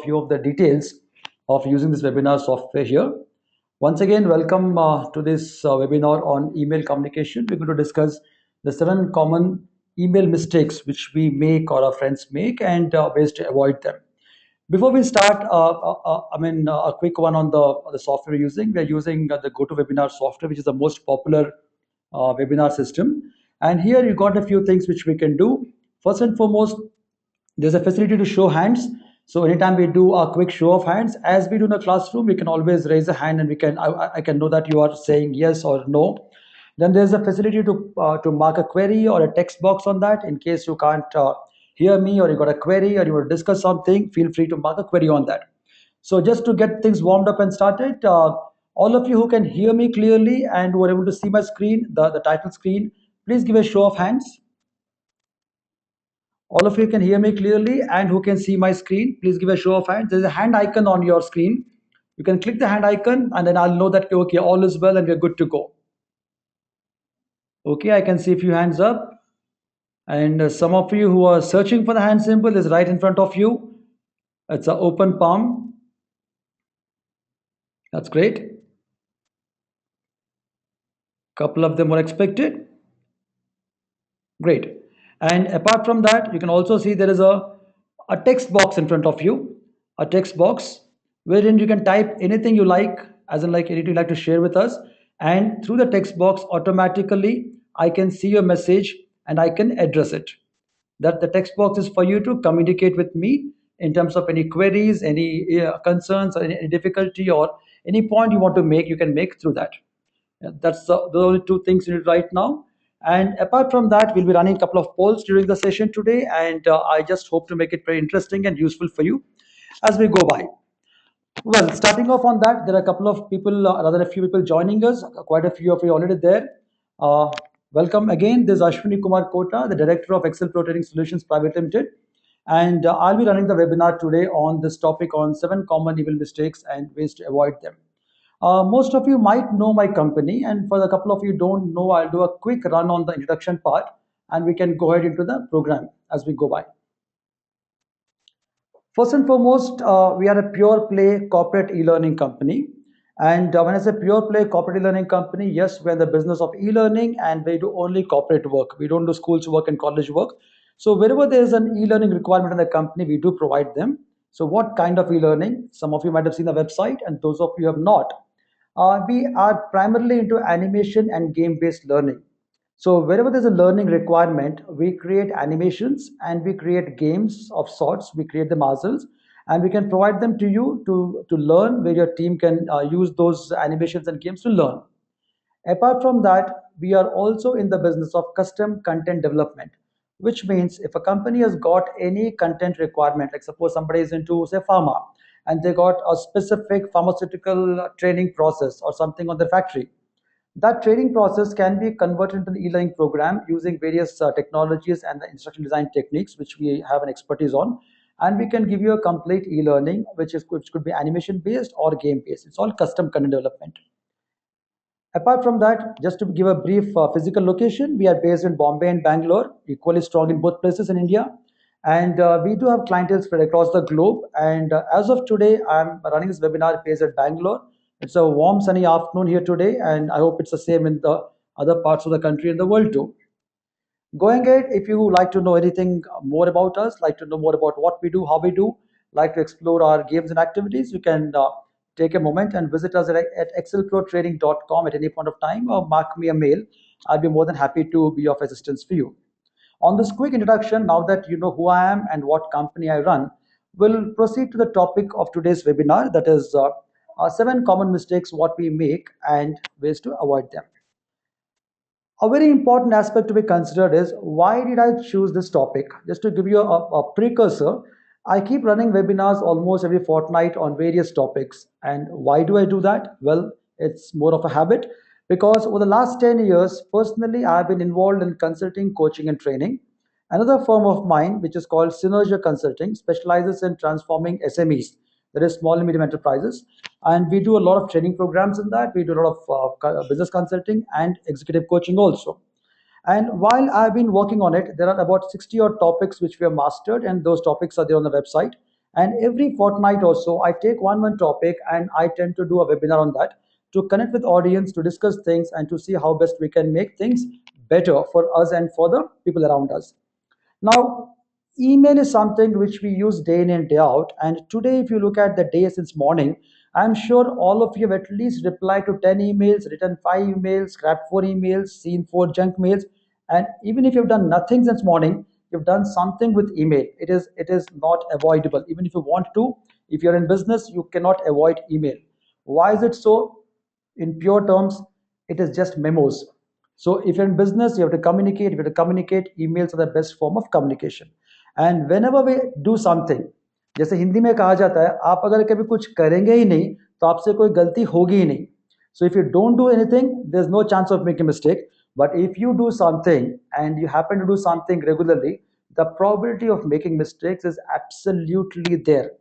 few of the details of using this webinar software here. Once again, welcome to this webinar on email communication. We're going to discuss the 7 common email mistakes which we make or our friends make and ways to avoid them. Before we start, a quick one on the software we're using. We're using the GoToWebinar software, which is the most popular webinar system. And here you got a few things which we can do. First and foremost, there's a facility to show hands. So anytime we do a quick show of hands, as we do in a classroom, we can always raise a hand and I can know that you are saying yes or no. Then there's a facility to mark a query or a text box on that in case you can't hear me or you got a query or you want to discuss something. Feel free to mark a query on that. So just to get things warmed up and started, all of you who can hear me clearly and who are able to see my screen, the title screen, please give a show of hands. All of you can hear me clearly and who can see my screen, please give a show of hands. There's a hand icon on your screen. You can click the hand icon and then I'll know that, okay, all is well and we're good to go. Okay, I can see a few hands up. And some of you who are searching for the hand symbol is right in front of you. It's an open palm. That's great. Couple of them were expected. Great. And apart from that, you can also see there is a text box in front of you, a text box wherein you can type anything you like, as in like anything you like to share with us. And through the text box, automatically, I can see your message and I can address it. That the text box is for you to communicate with me in terms of any queries, any concerns, or any difficulty, or any point you want to make, you can make through that. Yeah, that's the only two things you need right now. And apart from that, we'll be running a couple of polls during the session today, and I just hope to make it very interesting and useful for you as we go by. Well, starting off on that, there are a couple of people, rather a few people joining us. Quite a few of you already there. Uh, Welcome again. This is Ashwini Kumar Kota, the Director of Excel Pro Trading Solutions Private Limited. And I'll be running the webinar today on this topic on 7 common email mistakes and ways to avoid them. Most of you might know my company, and for the couple of you don't know, I'll do a quick run on the introduction part, and we can go ahead into the program as we go by. First and foremost, we are a pure play corporate e-learning company. And when I say pure play corporate e-learning company, yes, we're in the business of e-learning and we do only corporate work. We don't do schools work and college work. So wherever there is an e-learning requirement in the company, we do provide them. So what kind of e-learning? Some of you might have seen the website and those of you have not. We are primarily into animation and game-based learning. So wherever there's a learning requirement, we create animations and we create games of sorts. We create them ourselves, and we can provide them to you to learn, where your team can use those animations and games to learn. Apart from that, we are also in the business of custom content development, which means if a company has got any content requirement, like suppose somebody is into, say, pharma, and they got a specific pharmaceutical training process or something on the factory, that training process can be converted into an e-learning program using various technologies and the instruction design techniques, which we have an expertise on. And we can give you a complete e-learning, which could be animation based or game based. It's all custom content development. Apart from that, just to give a brief physical location, we are based in Bombay and Bangalore, equally strong in both places in India. And we do have clientele spread across the globe. And as of today, I'm running this webinar based at Bangalore. It's a warm, sunny afternoon here today, and I hope it's the same in the other parts of the country and the world too. Going ahead, if you like to know anything more about us, like to know more about what we do, how we do, like to explore our games and activities, you can take a moment and visit us at excelprotrading.com at any point of time or mark me a mail. I'll be more than happy to be of assistance for you. On this quick introduction, now that you know who I am and what company I run, we'll proceed to the topic of today's webinar, that is 7 common mistakes what we make and ways to avoid them. A very important aspect to be considered is, why did I choose this topic? Just to give you a precursor, I keep running webinars almost every fortnight on various topics. And why do I do that? Well, it's more of a habit, because over the last 10 years, personally, I've been involved in consulting, coaching, and training. Another firm of mine, which is called Synergia Consulting, specializes in transforming SMEs, that is small and medium enterprises. And we do a lot of training programs in that. We do a lot of business consulting and executive coaching also. And while I've been working on it, there are about 60 odd topics which we have mastered, and those topics are there on the website. And every fortnight or so, I take one topic and I tend to do a webinar on that to connect with audience, to discuss things, and to see how best we can make things better for us and for the people around us. Now, email is something which we use day in and day out. And today, if you look at the day since morning, I'm sure all of you have at least replied to 10 emails, written 5 emails, scrapped 4 emails, seen 4 junk mails. And even if you've done nothing since morning, you've done something with email. It is not avoidable. Even if you want to, if you're in business, you cannot avoid email. Why is it so? In pure terms, it is just memos. So if you're in business, you have to communicate. If you have to communicate, emails are the best form of communication. And whenever we do something, जैसे हिंदी में कहा जाता है, आप अगर कभी कुछ करेंगे ही नहीं तो आपसे कोई गलती होगी ही नहीं. So if you don't do anything, there's no chance of making a mistake. But if you do something and you happen to do something regularly, the probability of making mistakes is absolutely there,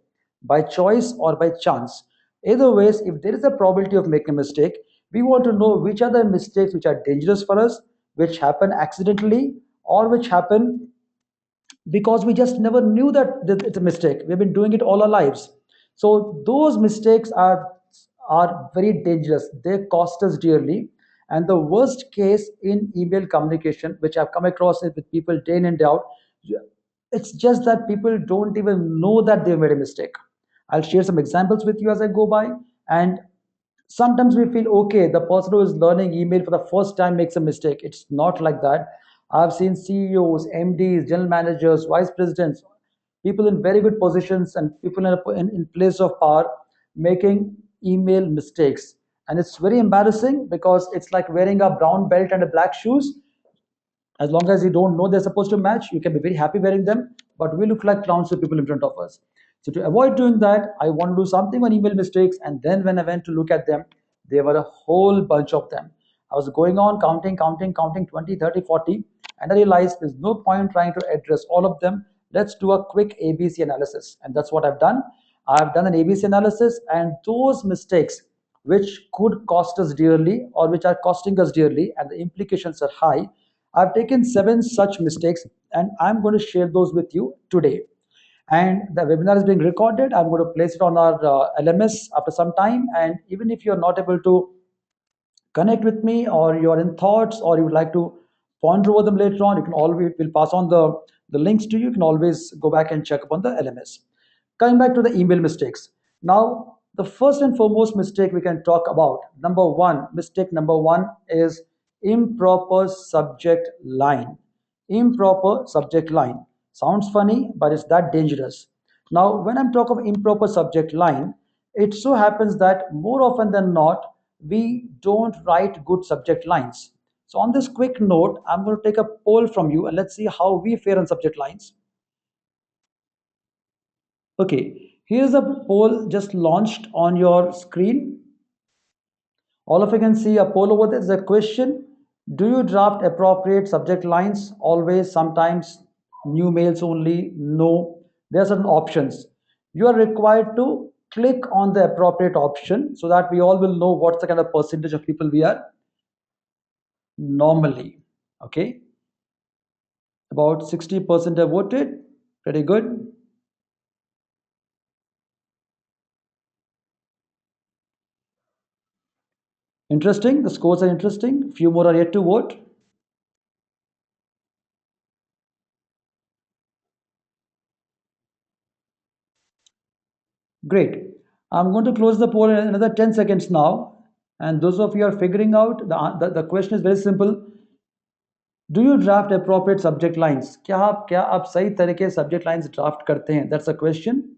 by choice or by chance. Either ways, if there is a probability of making a mistake, we want to know which are the mistakes which are dangerous for us, which happen accidentally, or which happen because we just never knew that it's a mistake. We've been doing it all our lives. So those mistakes are very dangerous. They cost us dearly. And the worst case in email communication, which I've come across it with people day in and day out, it's just that people don't even know that they made a mistake. I'll share some examples with you as I go by. And sometimes we feel okay, the person who is learning email for the first time makes a mistake. It's not like that. I've seen CEOs, MDs, general managers, vice presidents, people in very good positions and people in place of power making email mistakes. And it's very embarrassing because it's like wearing a brown belt and a black shoes. As long as you don't know they're supposed to match, you can be very happy wearing them, but we look like clowns to people in front of us. So to avoid doing that, I want to do something on email mistakes. And then when I went to look at them, there were a whole bunch of them. I was going on counting 20, 30, 40, and I realized there's no point trying to address all of them. Let's do a quick ABC analysis. And that's what I've done. I've done an ABC analysis, and those mistakes which could cost us dearly or which are costing us dearly and the implications are high, I've taken 7 such mistakes and I'm going to share those with you today. And the webinar is being recorded. I'm going to place it on our LMS after some time. And even if you're not able to connect with me or you're in thoughts or you would like to ponder over them later on, you can always, we'll pass on the links to you. You can always go back and check upon the LMS. Coming back to the email mistakes. Now, the first and foremost mistake we can talk about, mistake number one is improper subject line. Improper subject line. Sounds funny, but it's that dangerous. Now, when I'm talking of improper subject line, it so happens that more often than not, we don't write good subject lines. So, on this quick note, I'm going to take a poll from you and let's see how we fare on subject lines. Okay, here's a poll just launched on your screen. All of you can see a poll over there. There's a question. Do you draft appropriate subject lines? Always, sometimes, new mails only? No. There are certain options. You are required to click on the appropriate option so that we all will know what's the kind of percentage of people we are normally. Okay, about 60% have voted. Pretty good. Interesting. The scores are interesting. Few more are yet to vote. Great. I'm going to close the poll in another 10 seconds now. And those of you are figuring out, the question is very simple. Do you draft appropriate subject lines? क्या आप सही तरीके subject lines draft करते हैं? That's the question.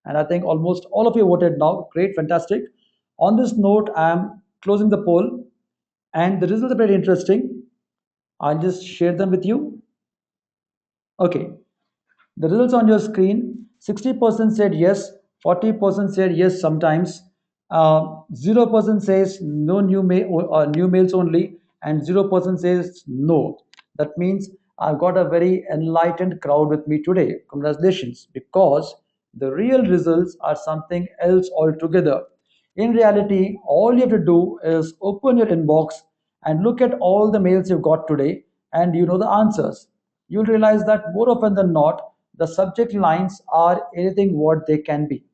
And I think almost all of you voted now. Great, fantastic. On this note, I am closing the poll. And the results are very interesting. I'll just share them with you. Okay. The results on your screen, 60% said yes, 40% said yes sometimes, 0% says no new mails only, and 0% says no. That means I've got a very enlightened crowd with me today. Congratulations, because the real results are something else altogether. In reality, all you have to do is open your inbox and look at all the mails you've got today, and you know the answers. You'll realize that more often than not, the subject lines are anything what they can be.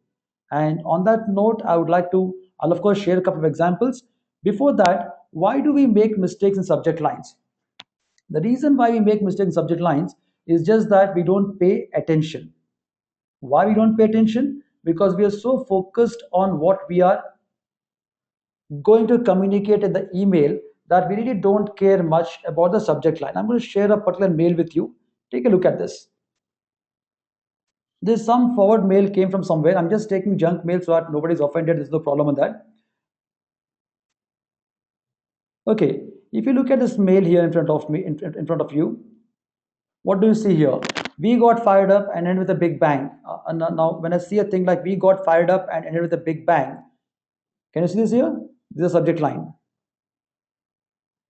And on that note, I would like to, I'll of course share a couple of examples. Before that, why do we make mistakes in subject lines? The reason why we make mistakes in subject lines is just that we don't pay attention. Why we don't pay attention? Because we are so focused on what we are going to communicate in the email that we really don't care much about the subject line. I'm going to share a particular mail with you. Take a look at this. There's some forward mail came from somewhere. I'm just taking junk mail so that nobody's offended. There's no problem with that. Okay, if you look at this mail here in front of me, in front of you, what do you see here? We got fired up and ended with a big bang. Now, when I see a thing like we got fired up and ended with a big bang, can you see this here? This is a subject line.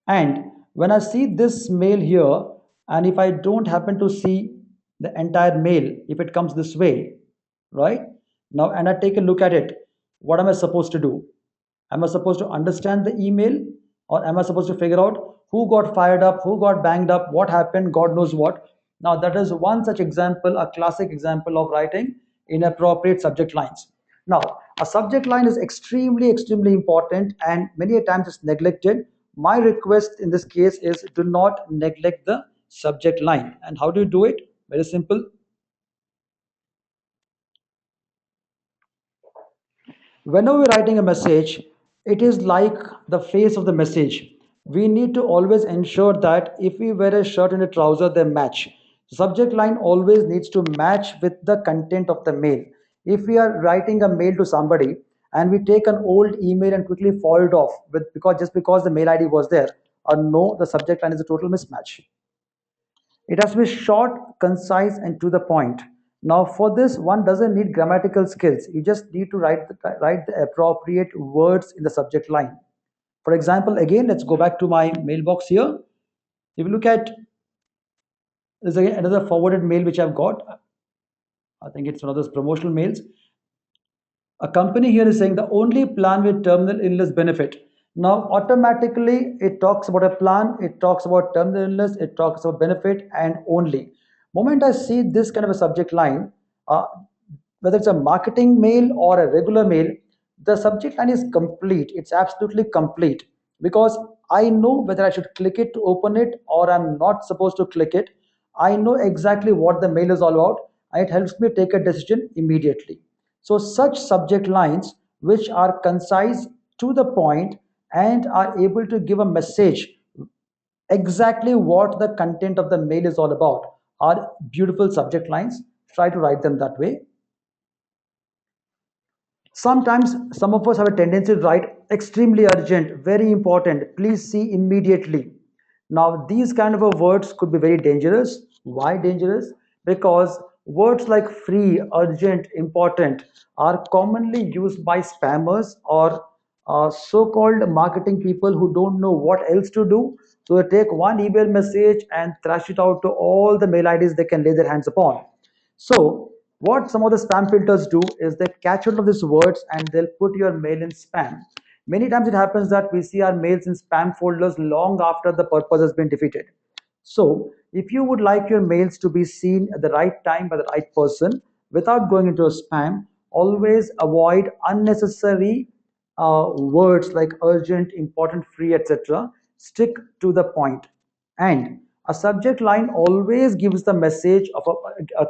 And when I see this mail here, and if I don't happen to see the entire mail, if it comes this way, right? Now, and I take a look at it, what am I supposed to do? Am I supposed to understand the email, or am I supposed to figure out who got fired up, who got banged up, what happened, God knows what? Now, that is one such example, a classic example of writing inappropriate subject lines. Now, a subject line is extremely, extremely important and many a times it's neglected. My request in this case is do not neglect the subject line. And how do you do it? Very simple. Whenever we're writing a message, it is like the face of the message. We need to always ensure that if we wear a shirt and a trouser, they match. The subject line always needs to match with the content of the mail. If we are writing a mail to somebody and we take an old email and quickly fold it off with because just because the mail id was there, or no, the subject line is a total mismatch. It has to be short, concise, and to the point. Now, for this, one doesn't need grammatical skills. You just need to write the appropriate words in the subject line. For example, again, let's go back to my mailbox here. If you look at, there's again another forwarded mail which I've got. I think it's one of those promotional mails. A company here is saying the only plan with terminal illness benefit. Now, automatically, it talks about a plan, it talks about terminal illness, it talks about benefit, and only. Moment I see this kind of a subject line, uh, whether it's a marketing mail or a regular mail, the subject line is complete. It's absolutely complete because I know whether I should click it to open it or I'm not supposed to click it. I know exactly what the mail is all about, and it helps me take a decision immediately. So, such subject lines which are concise, to the point, and are able to give a message exactly what the content of the mail is all about are beautiful subject lines. Try to write them that way. Sometimes some of us have a tendency to write extremely urgent, very important, please see immediately. Now, these kind of a words could be very dangerous. Why dangerous? Because words like free, urgent, important are commonly used by spammers or so-called marketing people who don't know what else to do. So they take one email message and thrash it out to all the mail IDs they can lay their hands upon. So, what some of the spam filters do is they catch hold of these words and they'll put your mail in spam. Many times it happens that we see our mails in spam folders long after the purpose has been defeated. So, if you would like your mails to be seen at the right time by the right person without going into a spam, always avoid unnecessary words like urgent, important, free, etc. Stick to the point. And a subject line always gives the message of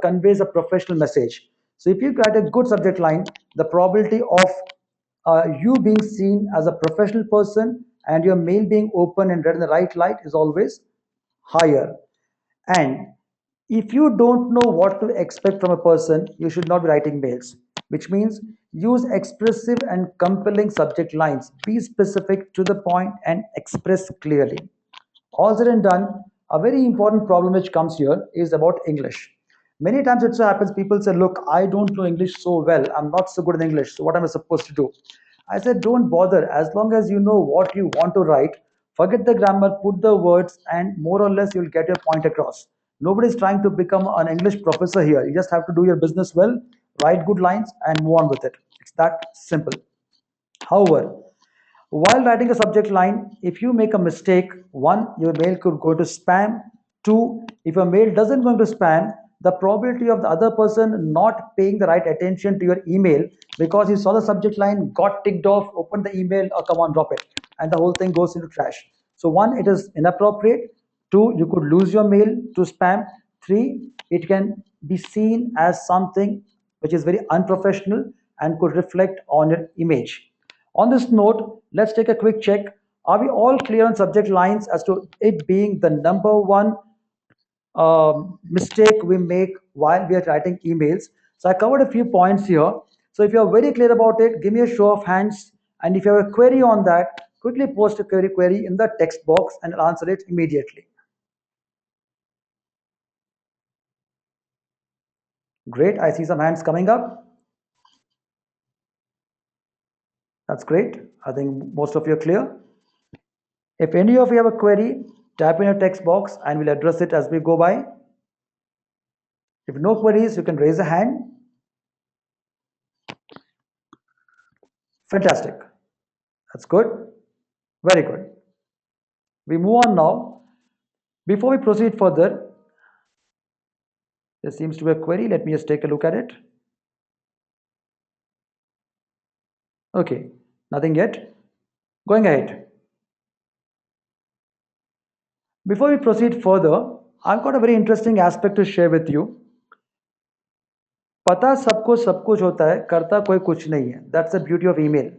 conveys a professional message. So if you write a good subject line, the probability of you being seen as a professional person and your mail being open and read in the right light is always higher. And if you don't know what to expect from a person, you should not be writing mails, which means use expressive and compelling subject lines. Be specific, to the point, and express clearly. All said and done, a very important problem which comes here is about English. Many times it so happens people say, look, I don't know English so well. I'm not so good in English. So what am I supposed to do? I said, don't bother. As long as you know what you want to write, forget the grammar, put the words, and more or less you'll get your point across. Nobody's trying to become an English professor here. You just have to do your business well, write good lines, and move on with it. It's that simple. However, while writing a subject line, if you make a mistake, one, your mail could go to spam. Two, if your mail doesn't go to spam, the probability of the other person not paying the right attention to your email because he saw the subject line, got ticked off, opened the email, oh come on, drop it, and the whole thing goes into trash. So one, it is inappropriate. Two, you could lose your mail to spam. Three, it can be seen as something which is very unprofessional and could reflect on your image. On this note, let's take a quick check. Are we all clear on subject lines as to it being the number one mistake we make while we are writing emails? So I covered a few points here. So if you are very clear about it, give me a show of hands. And if you have a query on that, quickly post a query in the text box and I'll answer it immediately. Great. I see some hands coming up. That's great. I think most of you are clear. If any of you have a query, type in a text box and we'll address it as we go by. If no queries, you can raise a hand. Fantastic. That's good. Very good. We move on now. Before we proceed further, there seems to be a query. Let me just take a look at it. Okay, nothing yet. Going ahead. Before we proceed further, I've got a very interesting aspect to share with you. पता सबको सब कुछ होता है, करता कोई कुछ नहीं है. That's the beauty of email.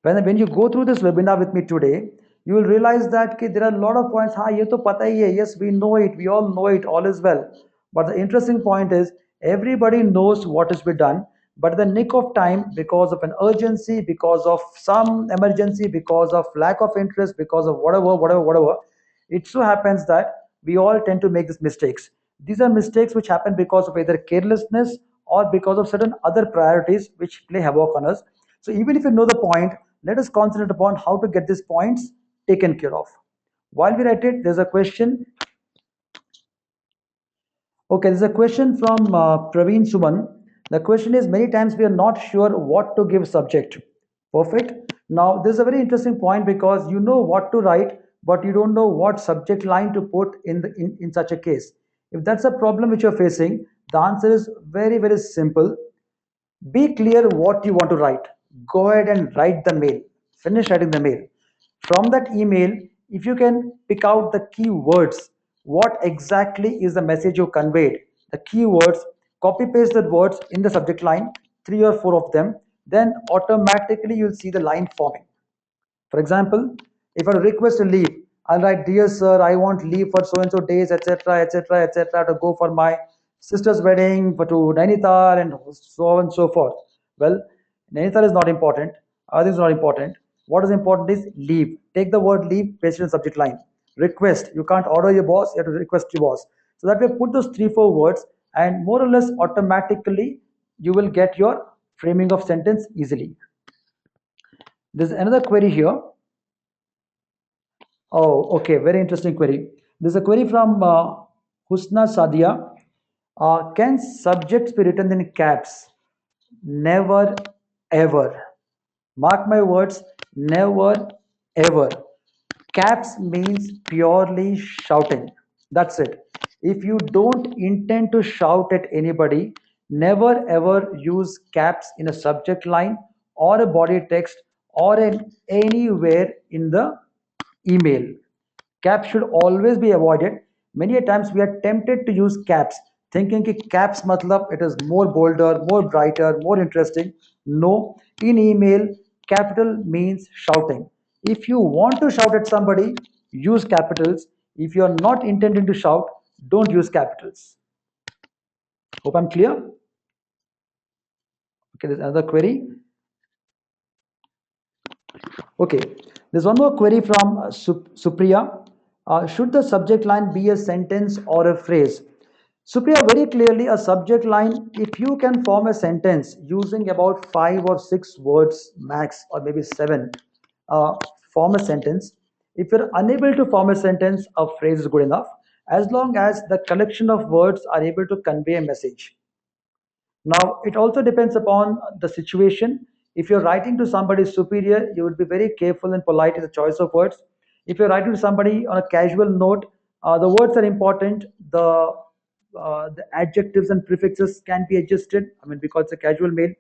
When you go through this webinar with me today, you will realize that there are a lot of points. हाँ ये तो पता ही है. Yes, we know it. We all know it. All is well. But the interesting point is everybody knows what is to be done. But the nick of time, because of an urgency, because of some emergency, because of lack of interest, because of whatever, it so happens that we all tend to make these mistakes. These are mistakes which happen because of either carelessness or because of certain other priorities which play havoc on us. So even if you know the point, let us concentrate upon how to get these points taken care of. While we're at it, there's a question. Okay, there's a question from Praveen Suman. The question is, many times we are not sure what to give subject. Perfect. Now, this is a very interesting point because you know what to write, but you don't know what subject line to put in such a case. If that's a problem which you're facing, the answer is very, very simple. Be clear what you want to write. Go ahead and write the mail. Finish writing the mail. From that email, if you can pick out the key words, what exactly is the message you conveyed, the key words, copy paste the words in the subject line, three or four of them, then automatically you'll see the line forming. For example, if I request a leave, I'll write, Dear sir, I want leave for so and so days, etc., etc., etc., to go for my sister's wedding, for to Nainital, and so on and so forth. Well, Nainital is not important. Other is not important. What is important is leave. Take the word leave, paste it in subject line. Request. You can't order your boss, you have to request your boss. So that we put those three, four words, and more or less automatically you will get your framing of sentence easily. There's another query here. Oh, okay. Very interesting query. There's a query from Husna Sadia. Can subjects be written in caps? Never, ever. Mark my words, never, ever. Caps means purely shouting. That's it. If you don't intend to shout at anybody, never ever use caps in a subject line or a body text or in anywhere in the email. Caps should always be avoided. Many a times we are tempted to use caps, thinking कि caps matlab it is more bolder, more brighter, more interesting. No, in email, capital means shouting. If you want to shout at somebody, use capitals. If you are not intending to shout, don't use capitals. Hope I'm clear. Okay, there's another query. Okay, there's one more query from Supriya. Should the subject line be a sentence or a phrase? Supriya, very clearly, a subject line, if you can form a sentence using about five or six words max, or maybe seven, uh, form a sentence. If you're unable to form a sentence, a phrase is good enough, as long as the collection of words are able to convey a message. Now, it also depends upon the situation. If you're writing to somebody superior, you would be very careful and polite in the choice of words. If you're writing to somebody on a casual note, the words are important. The the adjectives and prefixes can be adjusted. I mean, because it's a casual mail.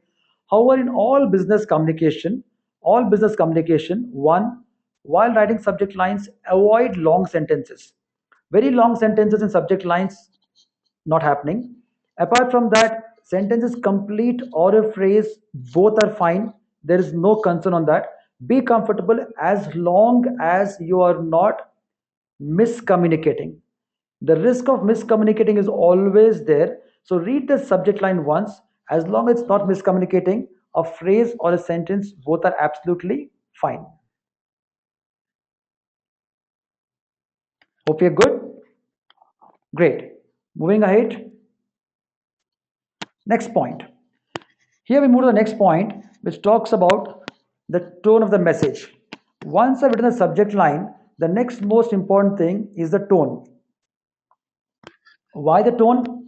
However, in all business communication, one, while writing subject lines, avoid long sentences. Very long sentences and subject lines not happening. Apart from that, sentence is complete or a phrase, both are fine. There is no concern on that. Be comfortable as long as you are not miscommunicating. The risk of miscommunicating is always there. So read the subject line once. As long as it's not miscommunicating, a phrase or a sentence, both are absolutely fine. Hope you're good. Great. Moving ahead. Next point. Here we move to the next point, which talks about the tone of the message. Once I've written the subject line, the next most important thing is the tone. Why the tone?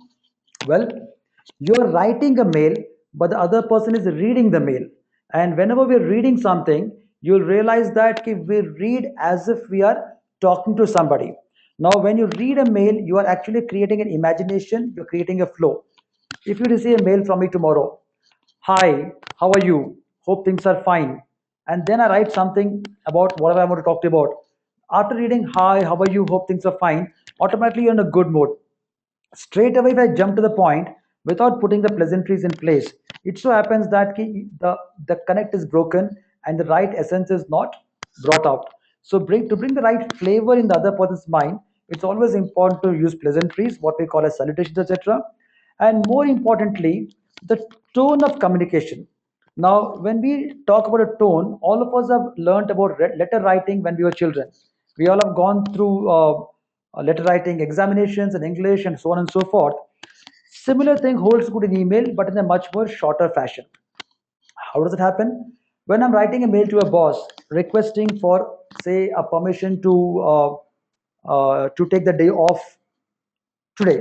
Well, you're writing a mail, but the other person is reading the mail. And whenever we're reading something, you'll realize that we read as if we are talking to somebody. Now, when you read a mail, you are actually creating an imagination, you're creating a flow. If you receive a mail from me tomorrow, hi, how are you? Hope things are fine. And then I write something about whatever I want to talk to you about. After reading, hi, how are you? Hope things are fine, automatically you're in a good mood. Straight away, if I jump to the point without putting the pleasantries in place, it so happens that the connect is broken and the right essence is not brought out. So to bring the right flavor in the other person's mind, it's always important to use pleasantries, what we call as salutations, etc. And more importantly, the tone of communication. Now, when we talk about a tone, all of us have learned about letter writing when we were children. We all have gone through letter writing examinations in English and so on and so forth. Similar thing holds good in email, but in a much more shorter fashion. How does it happen? When I'm writing a mail to a boss requesting for, say, a permission to take the day off today.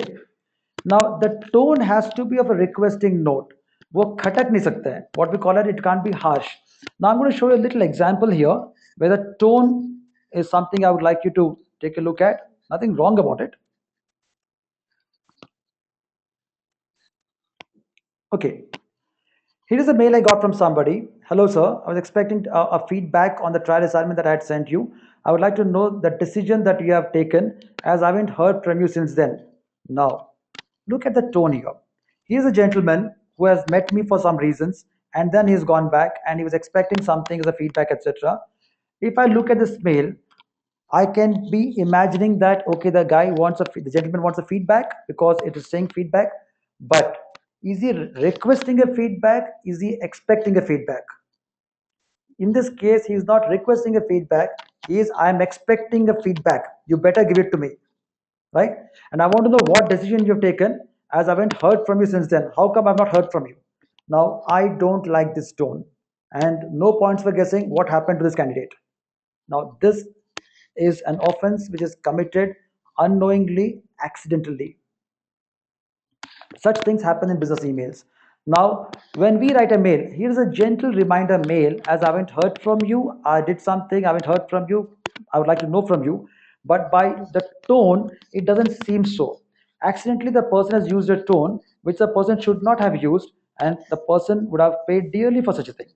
Now the tone has to be of a requesting note. वो खटक नहीं सकता है. What we call it can't be harsh. Now I'm going to show you a little example here where the tone is something I would like you to take a look at. Nothing wrong about it. Okay. Here is a mail I got from somebody. Hello, sir. I was expecting a feedback on the trial assignment that I had sent you. I would like to know the decision that you have taken, as I haven't heard from you since then. Now, look at the tone here. He is a gentleman who has met me for some reasons, and then he's gone back and he was expecting something as a feedback, etc. If I look at this mail, I can be imagining that okay, the gentleman wants a feedback because it is saying feedback, but is he requesting a feedback? Is he expecting a feedback? In this case, he is not requesting a feedback. He is I'm expecting a feedback. You better give it to me, right? And I want to know what decision you've taken, as I haven't heard from you since then. How come I've not heard from you? Now I don't like this tone, and no points for guessing what happened to this candidate. Now, this is an offense which is committed unknowingly, accidentally. Such things happen in business emails. Now, when we write a mail, here's a gentle reminder mail, as I haven't heard from you, I did something, I haven't heard from you, I would like to know from you. But by the tone, it doesn't seem so. Accidentally, the person has used a tone which the person should not have used, and the person would have paid dearly for such a thing.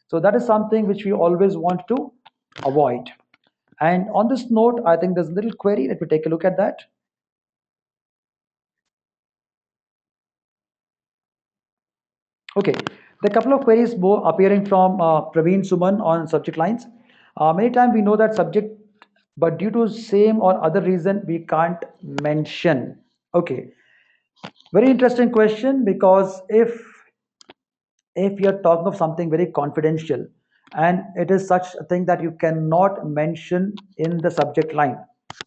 So, that is something which we always want to avoid. And on this note, I think there's a little query. Let me take a look at that. Okay, the couple of queries more appearing from Praveen Suman on subject lines. Many times we know that subject, but due to same or other reason, we can't mention. Okay, very interesting question, because if you're talking of something very confidential and it is such a thing that you cannot mention in the subject line.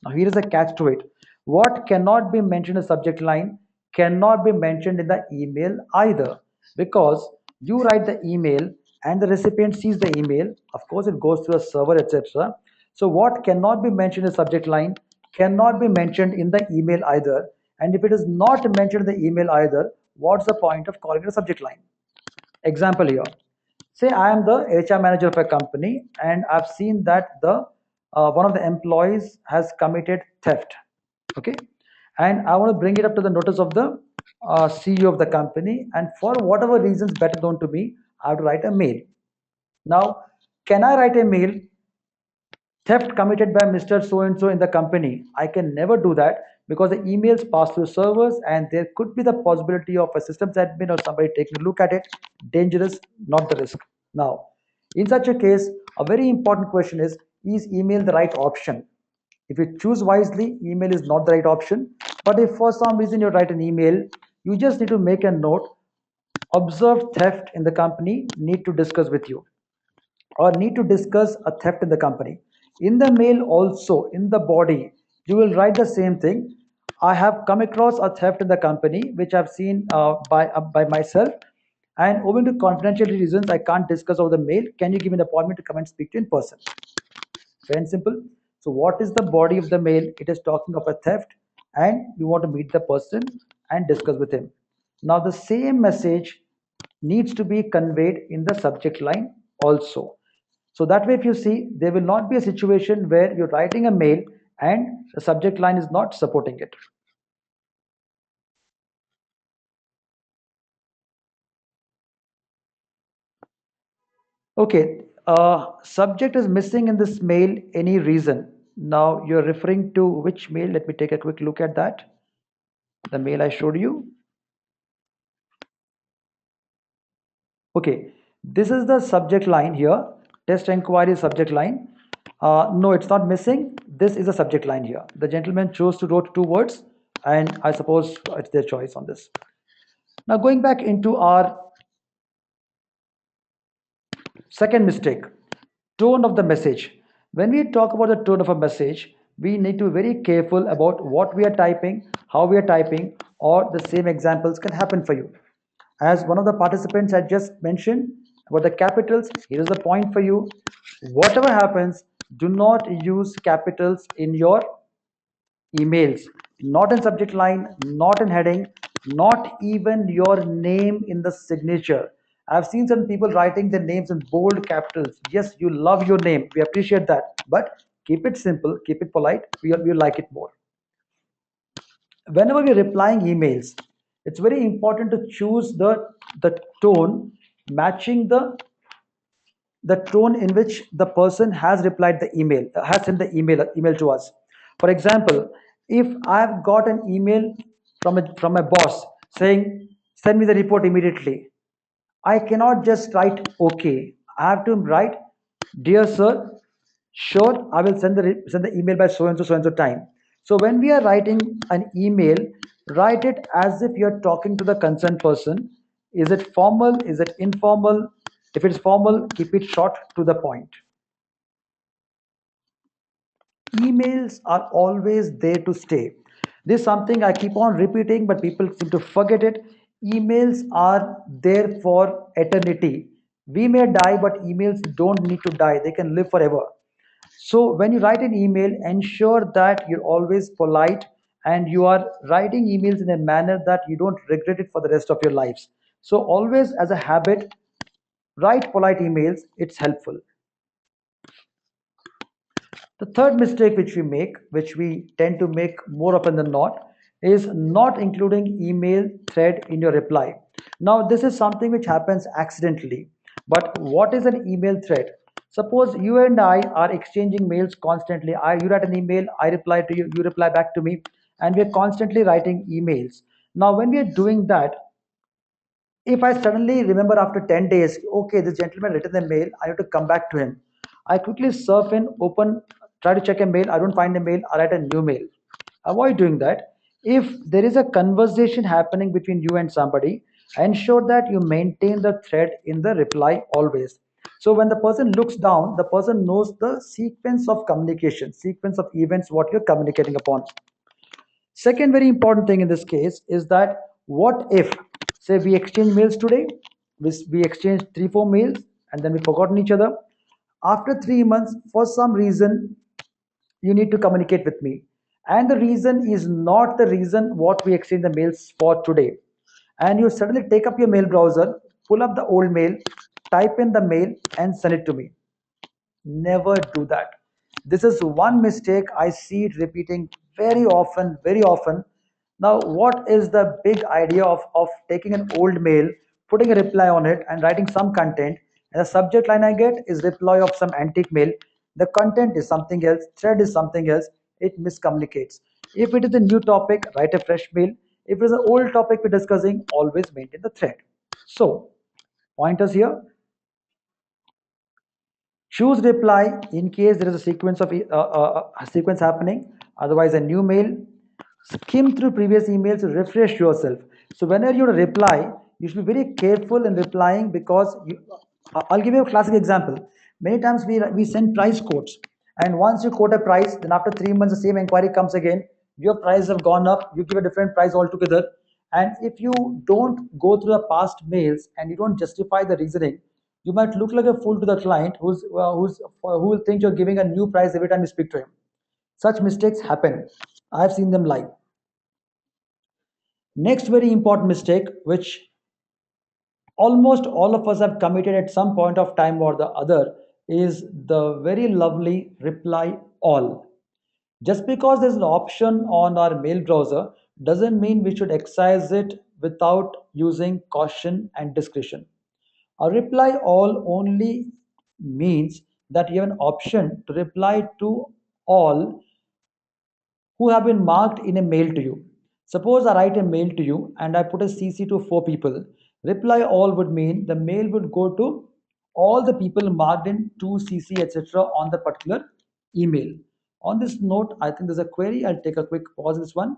Now here is a catch to it. What cannot be mentioned in the subject line cannot be mentioned in the email either, because you write the email and the recipient sees the email. Of course it goes through a server, etc. So what cannot be mentioned in the subject line cannot be mentioned in the email either, and if it is not mentioned in the email either, what's the point of calling it a subject line? Example here. Say I am the HR manager of a company and I've seen that the one of the employees has committed theft. Okay. and I want to bring it up to the notice of the CEO of the company, and for whatever reasons better known to me, I have to write a mail. Now, can I write a mail, theft committed by Mr. So and so in the company? I can never do that because the emails pass through servers and there could be the possibility of a systems admin or somebody taking a look at it. Dangerous, not the risk. Now, in such a case, a very important question is email the right option? If you choose wisely, email is not the right option. But if for some reason you write an email, you just need to make a note, observe theft in the company, need to discuss with you, or need to discuss a theft in the company. In the mail, also in the body, you will write the same thing. I have come across a theft in the company, which I've seen by myself, and owing to confidentiality reasons, I can't discuss over the mail. Can you give me an appointment to come and speak to you in person? Very simple. So, what is the body of the mail? It is talking of a theft, and you want to meet the person and discuss with him. Now, the same message needs to be conveyed in the subject line also. So that way, if you see, there will not be a situation where you're writing a mail and the subject line is not supporting it. Okay, subject is missing in this mail. Any reason? Now you're referring to which mail? Let me take a quick look at that. The mail I showed you. Okay, this is the subject line here. Test inquiry subject line. No, it's not missing. This is a subject line here. The gentleman chose to wrote two words, and I suppose it's their choice on this. Now going back into our second mistake, tone of the message. When we talk about the tone of a message, we need to be very careful about what we are typing, how we are typing, or the same examples can happen for you. As one of the participants had just mentioned about the capitals, here is the point for you. Whatever happens, do not use capitals in your emails, not in subject line, not in heading, not even your name in the signature. I've seen some people writing their names in bold capitals. Yes, you love your name, we appreciate that, but keep it simple, keep it polite, we like it more. Whenever we're replying emails, it's very important to choose the tone matching the tone in which the person has replied the email, has sent the email to us. For example, if I've got an email from a boss saying send me the report immediately, I cannot just write okay. I have to write, dear sir, sure, I will send the email by so and so time. So when we are writing an email, write it as if you're talking to the concerned person. Is it formal, is it informal? If it's formal, keep it short to the point. Emails are always there to stay. This is something I keep on repeating, but people seem to forget it. Emails are there for eternity. We may die, but emails don't need to die, they can live forever. So when you write an email, ensure that you're always polite and you are writing emails in a manner that you don't regret it for the rest of your lives. So always, as a habit, write polite emails, it's helpful. The third mistake which we make, which we tend to make more often than not, is not including email thread in your reply. Now, this is something which happens accidentally. But what is an email thread? Suppose you and I are exchanging mails constantly. You write an email, I reply to you, you reply back to me, and we're constantly writing emails. Now, when we are doing that, if I suddenly remember after 10 days, okay, this gentleman written the mail, I have to come back to him. I quickly surf in, open, try to check a mail, I don't find a mail, I write a new mail. Avoid doing that. If there is a conversation happening between you and somebody, ensure that you maintain the thread in the reply always. So when the person looks down, the person knows the sequence of communication, sequence of events, what you're communicating upon. Second very important thing in this case is that what if, say, we exchange mails today, we exchange 3 4 mails, and then we forgotten each other. After 3 months, for some reason, you need to communicate with me, and the reason is not the reason what we exchange the mails for today. And you suddenly take up your mail browser, pull up the old mail, type in the mail, and send it to me. Never do that. This is one mistake I see it repeating very often, very often. Now, what is the big idea of taking an old mail, putting a reply on it, and writing some content? And the subject line I get is reply of some antique mail. The content is something else, thread is something else. It miscommunicates. If it is a new topic, write a fresh mail. If it is an old topic we're discussing, always maintain the thread. So, pointers here: choose reply in case there is a sequence of a sequence happening. Otherwise, a new mail. Skim through previous emails to refresh yourself. So whenever you reply, you should be very careful in replying because I'll give you a classic example. Many times we send price quotes, and once you quote a price, then after 3 months the same inquiry comes again. Your prices have gone up. You give a different price altogether. And if you don't go through the past mails and you don't justify the reasoning, you might look like a fool to the client who will think you're giving a new price every time you speak to him. Such mistakes happen. I've seen them live. Next very important mistake, which almost all of us have committed at some point of time or the other, is the very lovely reply all. Just because there's an option on our mail browser doesn't mean we should exercise it without using caution and discretion. A reply all only means that you have an option to reply to all who have been marked in a mail to you. Suppose I write a mail to you and I put a CC to four people. Reply all would mean the mail would go to all the people marked in 2CC, etc. on the particular email. On this note, I think there's a query. I'll take a quick pause in this one.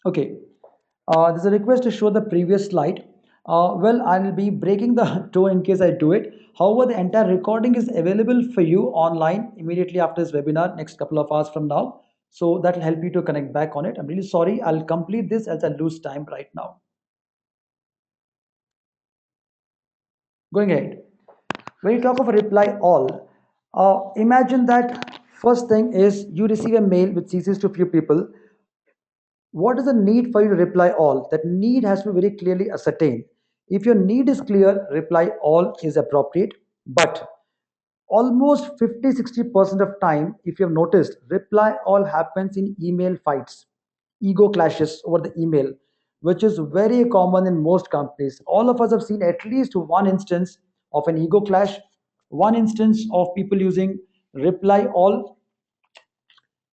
Okay. There's a request to show the previous slide. Well, I'll be breaking the toe in case I do it. However, the entire recording is available for you online immediately after this webinar, next couple of hours from now. So that will help you to connect back on it. I'm really sorry. I'll complete this as I lose time right now. Going ahead. When you talk of a reply all, imagine that first thing is you receive a mail which CCs to few people. What is the need for you to reply all? That need has to be very clearly ascertained. If your need is clear, reply all is appropriate. But almost 50-60% of time, if you have noticed, reply all happens in email fights, ego clashes over the email, which is very common in most companies. All of us have seen at least one instance of an ego clash, one instance of people using reply all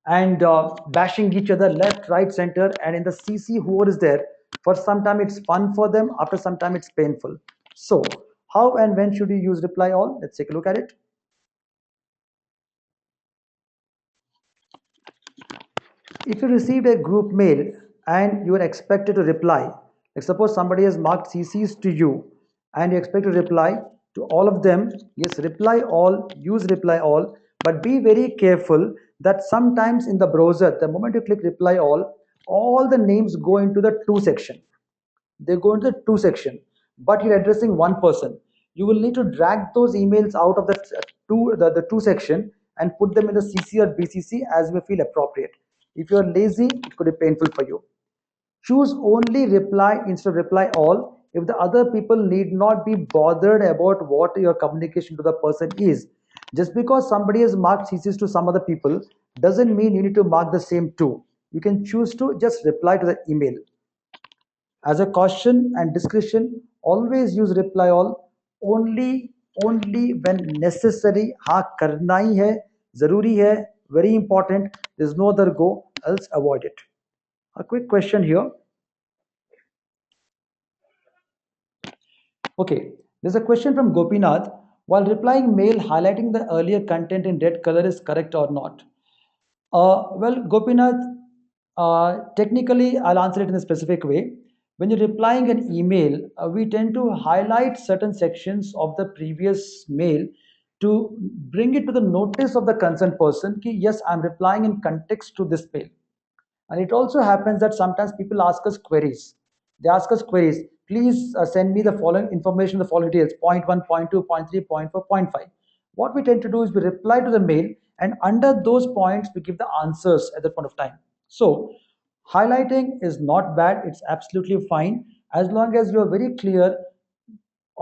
and bashing each other left, right, center, and in the CC, whoever is there, for some time it's fun for them, after some time it's painful. So, how and when should you use reply all? Let's take a look at it. If you received a group mail and you are expected to reply, like suppose somebody has marked CCs to you and you expect to reply to all of them, yes, reply all, use reply all, but be very careful that sometimes in the browser, the moment you click reply all the names go into the to section. They go into the to section, but you're addressing one person. You will need to drag those emails out of the to section and put them in the CC or BCC as you feel appropriate. If you're lazy, it could be painful for you. Choose only reply instead of reply all if the other people need not be bothered about what your communication to the person is. Just because somebody has marked CCs to some other people doesn't mean you need to mark the same too. You can choose to just reply to the email. As a caution and discretion, always use reply all only when necessary. हाँ करना ही है, जरूरी है, very important. There's no other go, else avoid it. A quick question here. Okay, there's a question from Gopinath. While replying mail, highlighting the earlier content in red color is correct or not? Well, Gopinath, technically, I'll answer it in a specific way. When you're replying an email, we tend to highlight certain sections of the previous mail to bring it to the notice of the concerned person. Ki, yes, I'm replying in context to this mail. And it also happens that sometimes people ask us queries. They ask us queries. Please send me the following information, the following details, point one, point two, point three, point four, point five. What we tend to do is we reply to the mail, and under those points, we give the answers at that point of time. So, highlighting is not bad, it's absolutely fine as long as you are very clear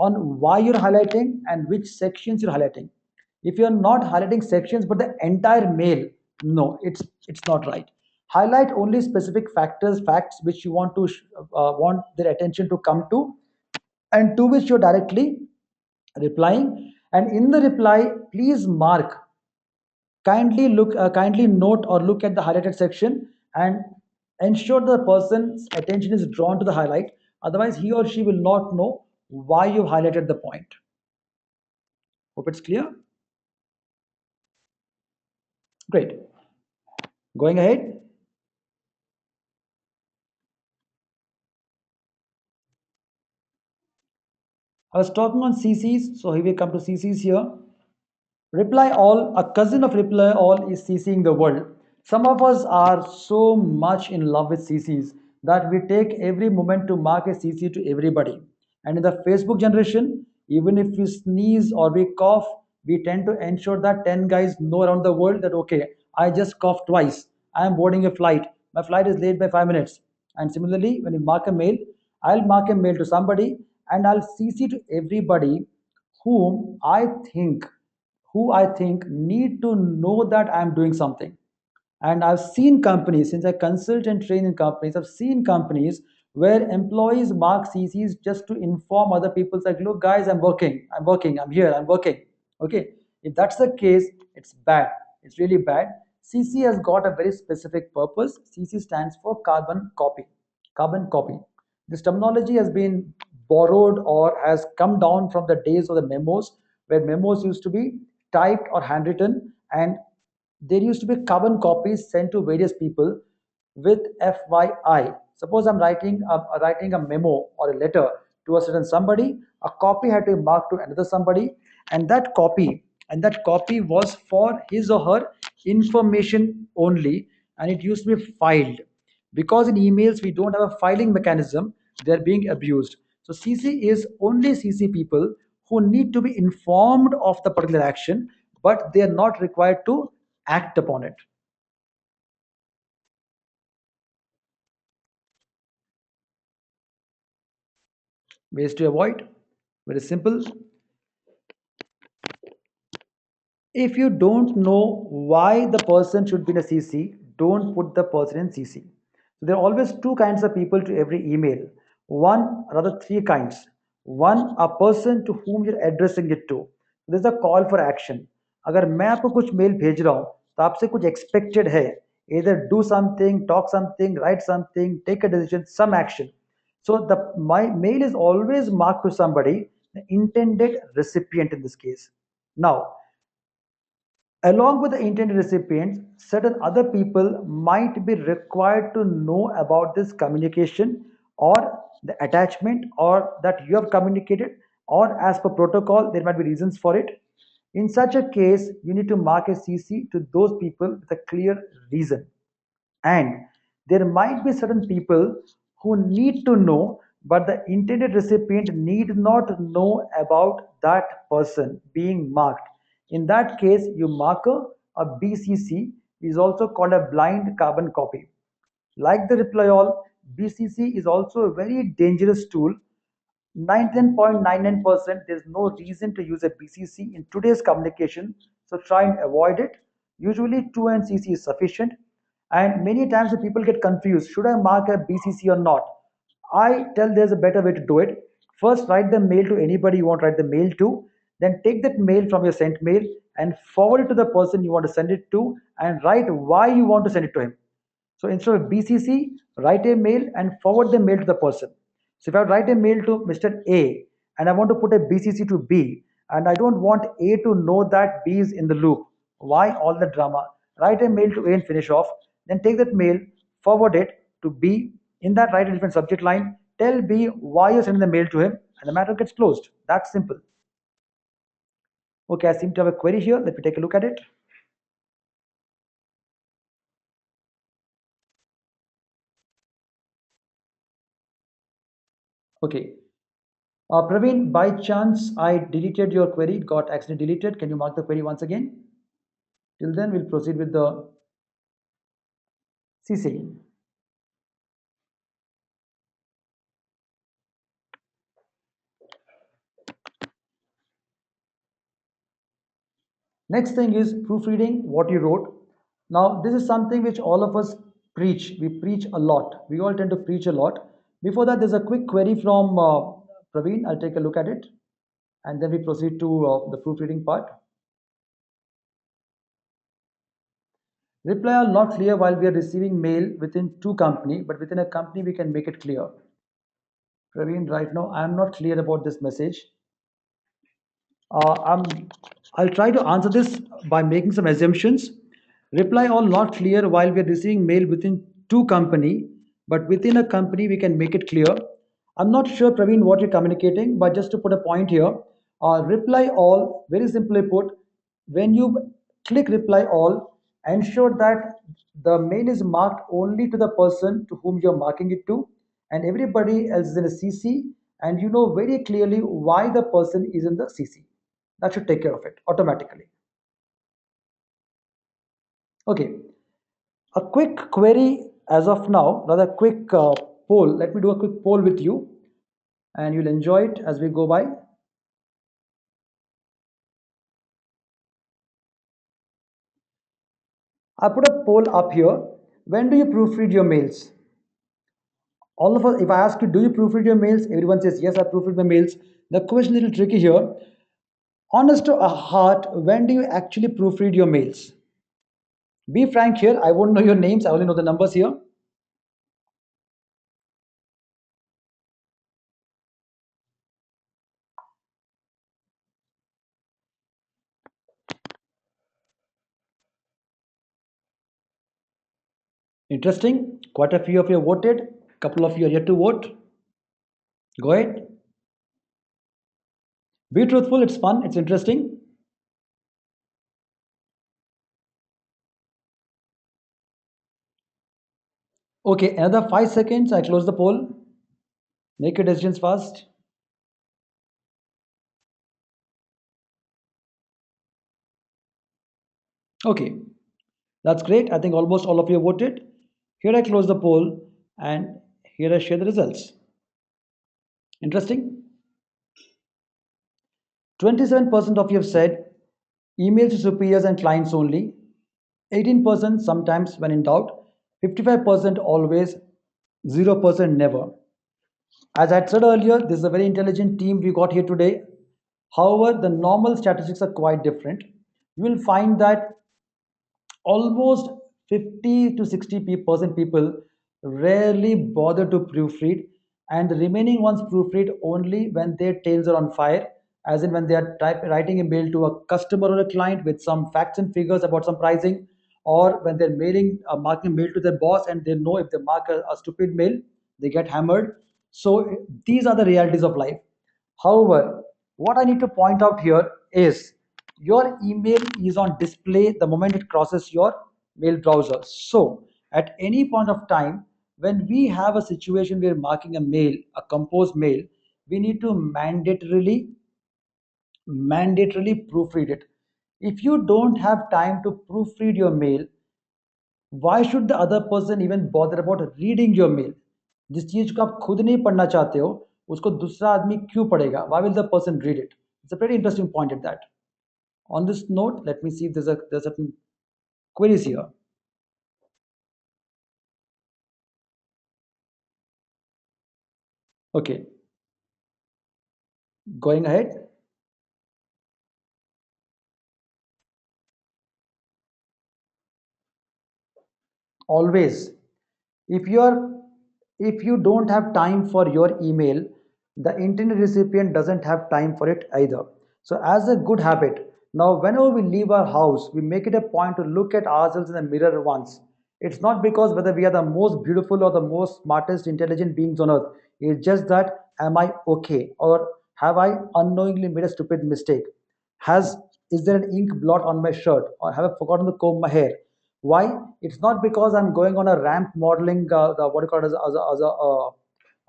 on why you're highlighting and which sections you're highlighting. If you're not highlighting sections but the entire mail, no, it's not right. Highlight only specific facts which you want to want their attention to come to, and to which you're directly replying. And in the reply, please mark, kindly note or look at the highlighted section, and ensure the person's attention is drawn to the highlight. Otherwise he or she will not know why you highlighted the point. Hope it's clear. Great. Going ahead, I was talking on CCs, so here we come to CCs here. Reply all, a cousin of reply all is CCing the world. Some of us are so much in love with CCs that we take every moment to mark a CC to everybody. And in the Facebook generation, even if we sneeze or we cough, we tend to ensure that 10 guys know around the world that, okay, I just coughed twice. I am boarding a flight. My flight is late by 5 minutes. And similarly, when you mark a mail, I'll mark a mail to somebody and I'll CC to everybody whom I think who I think need to know that I'm doing something. And I've seen companies, since I consult and train in companies, I've seen companies where employees mark CCs just to inform other people, like, look, guys, I'm working, I'm here, I'm working. Okay. If that's the case, it's bad. It's really bad. CC has got a very specific purpose. CC stands for carbon copy. Carbon copy. This terminology has been borrowed or has come down from the days of the memos, where memos used to be typed or handwritten, and there used to be carbon copies sent to various people with FYI. Suppose I'm writing a memo or a letter to a certain somebody, a copy had to be marked to another somebody, and that copy was for his or her information only, and it used to be filed. Because in emails we don't have a filing mechanism, they're being abused. So CC is only CC people who need to be informed of the particular action, but they are not required to act upon it. Ways to avoid: very simple. If you don't know why the person should be in a CC, don't put the person in CC. So there are always two kinds of people to every email. One, rather three kinds. One, a person to whom you're addressing it to. There's a call for action. अगर मैं आपको कुछ mail भेज रहा हूँ तो आपसे कुछ expected है. Either do something, talk something, write something, take a decision, some action. So the my mail is always marked to somebody, the intended recipient in this case. Now, along with the intended recipients, certain other people might be required to know about this communication or the attachment or that you have communicated, or as per protocol, there might be reasons for it. In such a case, you need to mark a CC to those people with a clear reason. And there might be certain people who need to know, but the intended recipient need not know about that person being marked. In that case, your marker, a BCC, is also called a blind carbon copy. Like the reply all, BCC is also a very dangerous tool. 99.99% there's no reason to use a BCC in today's communication, so try and avoid it. Usually 2 and CC is sufficient, and many times the people get confused, should I mark a BCC or not? I tell there's a better way to do it. First, write the mail to anybody you want to write the mail to, then take that mail from your sent mail and forward it to the person you want to send it to, and write why you want to send it to him. So instead of BCC, write a mail and forward the mail to the person. So if I write a mail to Mr. A and I want to put a BCC to B, and I don't want A to know that B is in the loop, why all the drama? Write a mail to A and finish off. Then take that mail, forward it to B. In that, write a different subject line. Tell B why you're sending the mail to him, and the matter gets closed. That's simple. Okay, I seem to have a query here. Let me take a look at it. Okay. Praveen, by chance, I deleted your query. It got accidentally deleted. Can you mark the query once again? Till then, we'll proceed with the CC. Next thing is proofreading what you wrote. Now, this is something which all of us preach. We preach a lot. We all tend to preach a lot. Before that, there's a quick query from Praveen. I'll take a look at it and then we proceed to the proofreading part. Reply are not clear while we are receiving mail within two company, but within a company we can make it clear. Praveen, right now I am not clear about this message. Uh, I'm, I'll try to answer this by making some assumptions. Reply all not clear while we are receiving mail within two company, but within a company we can make it clear. I'm not sure, Praveen, what you're communicating, but just to put a point here, reply all, very simply put, when you click reply all, ensure that the mail is marked only to the person to whom you're marking it to, and everybody else is in a CC, and you know very clearly why the person is in the CC. That should take care of it automatically. Okay, a quick query as of now, rather quick poll. Let me do a quick poll with you and you'll enjoy it as we go by. I put a poll up here. When do you proofread your mails? All of us, if I ask you, do you proofread your mails? Everyone says, yes, I proofread my mails. The question is a little tricky here. Honest to a heart, when do you actually proofread your mails? Be frank here. I won't know your names. I only know the numbers here. Interesting. Quite a few of you voted. Couple of you are yet to vote. Go ahead. Be truthful. It's fun. It's interesting. Okay, another 5 seconds. I close the poll. Make your decisions fast. Okay, that's great. I think almost all of you voted. Here I close the poll and here I share the results. Interesting. 27% of you have said emails to superiors and clients only. 18% sometimes when in doubt. 55% always. 0% never. As I said earlier, this is a very intelligent team we got here today. However, the normal statistics are quite different. You will find that almost 50 to 60% people rarely bother to proofread, and the remaining ones proofread only when their tails are on fire, as in when they are writing a mail to a customer or a client with some facts and figures about some pricing, or when they're marking a mail to their boss and they know if they mark a stupid mail they get hammered. So these are the realities of life. However, what I need to point out here is your email is on display the moment it crosses your mail browser. So, at any point of time, when we have a situation where marking a mail, a composed mail, we need to mandatorily proofread it. If you don't have time to proofread your mail, why should the other person even bother about reading your mail? जिस चीज को आप खुद नहीं पढ़ना चाहते हो उसको दूसरा आदमी क्यों पढ़ेगा? Why will the person read it? It's a pretty interesting point at that. On this note, let me see if there's certain queries here. Okay, going ahead. Always, if you're if you don't have time for your email, the intended recipient doesn't have time for it either. So as a good habit, now whenever we leave our house, we make it a point to look at ourselves in the mirror once. It's not because whether we are the most beautiful or the most smartest intelligent beings on earth. It's just that, am I okay, or have I unknowingly made a stupid mistake? Has Is there an ink blot on my shirt, or have I forgotten to comb my hair? Why? It's not because I'm going on a ramp modeling, what do you call it,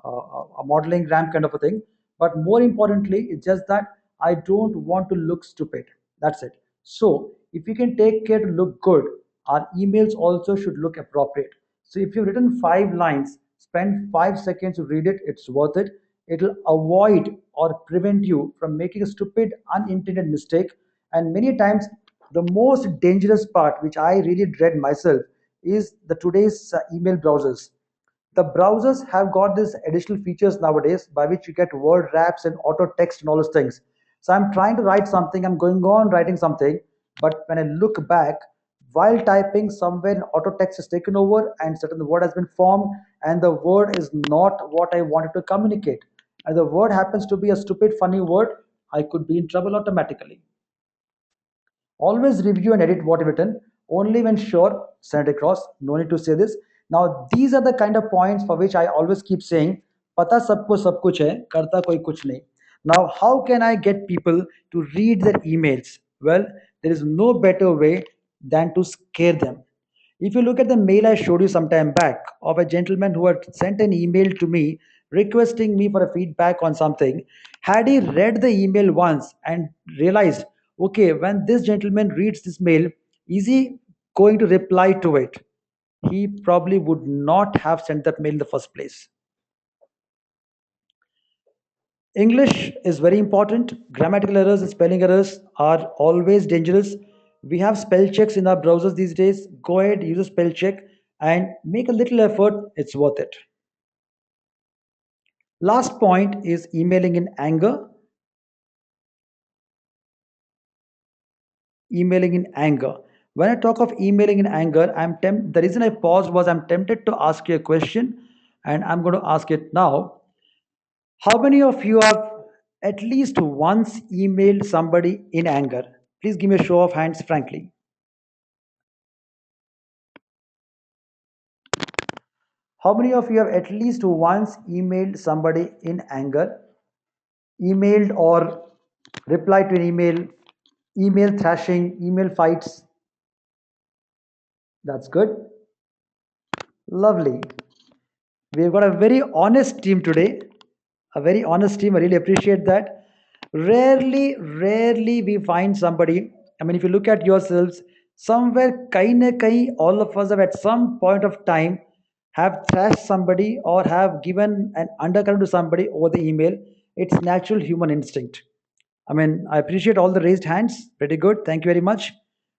a modeling ramp kind of a thing, but more importantly it's just that I don't want to look stupid. That's it. So if you can take care to look good, our emails also should look appropriate. So if you've written 5 lines, spend 5 seconds to read it. It's worth it. It'll avoid or prevent you from making a stupid unintended mistake. And many times The most dangerous part, which I really dread myself, is the today's email browsers. The browsers have got these additional features nowadays by which you get word wraps and auto text and all those things. So I'm trying to write something, I'm going on writing something, but when I look back, while typing, somewhere auto text is taken over and certain word has been formed, and the word is not what I wanted to communicate. And the word happens to be a stupid, funny word, I could be in trouble automatically. Always review and edit what you've written. Only when sure, send it across. No need to say this. Now, these are the kind of points for which I always keep saying, "Pata sabko sab kuch hai, karta koi kuch nahi." Now, how can I get people to read their emails? Well, there is no better way than to scare them. If you look at the mail I showed you some time back of a gentleman who had sent an email to me requesting me for a feedback on something, had he read the email once and realized, okay, when this gentleman reads this mail, is he going to reply to it? He probably would not have sent that mail in the first place. English is very important. Grammatical errors and spelling errors are always dangerous. We have spell checks in our browsers these days. Go ahead, use a spell check and make a little effort. It's worth it. Last point is emailing in anger. Emailing in anger. When I talk of emailing in anger, the reason I paused was I'm tempted to ask you a question, and I'm going to ask it now. How many of you have at least once emailed somebody in anger? Please give me a show of hands, frankly. How many of you have at least once emailed somebody in anger? Emailed or replied to an email, email thrashing, email fights? That's good. Lovely. We've got a very honest team today. A very honest team. I really appreciate that. Rarely we find somebody. I mean, if you look at yourselves, somewhere, kahin na kahin, all of us have at some point of time have thrashed somebody or have given an undercurrent to somebody over the email. It's natural human instinct. I mean, I appreciate all the raised hands. Pretty good. Thank you very much.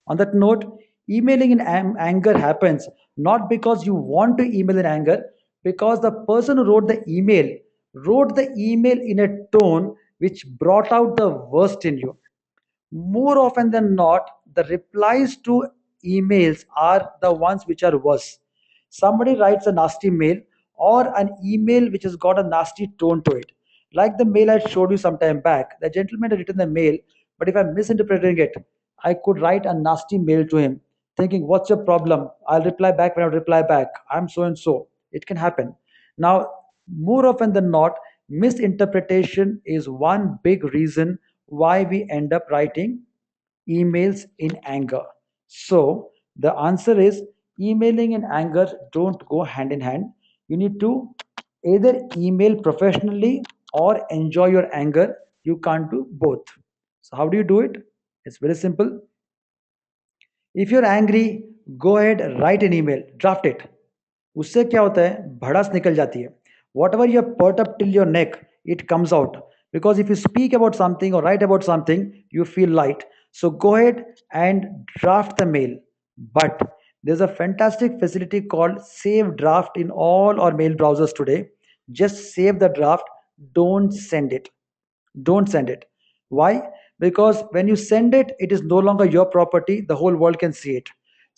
On that note, emailing in anger happens not because you want to email in anger, because the person who wrote the email in a tone which brought out the worst in you. More often than not, the replies to emails are the ones which are worse. Somebody writes a nasty mail or an email which has got a nasty tone to it. Like the mail I showed you some time back, the gentleman had written the mail, but if I'm misinterpreting it, I could write a nasty mail to him, thinking, "What's your problem? I'll reply back when I reply back. I'm so and so." It can happen. Now, more often than not, misinterpretation is one big reason why we end up writing emails in anger. So, the answer is emailing in anger don't go hand in hand. You need to either email professionally or enjoy your anger. You can't do both. So, how do you do it? It's very simple. If you're angry, go ahead, write an email, draft it. उससे क्या होता है भड़ास निकल जाती है whatever you put up till your neck it comes out because if you speak about something or write about something you feel light, so go ahead and draft the mail. But there's a fantastic facility called save draft in all our mail browsers today. Just save the draft, don't send it. Don't send it. Why? Because when you send it, it is no longer your property, the whole world can see it.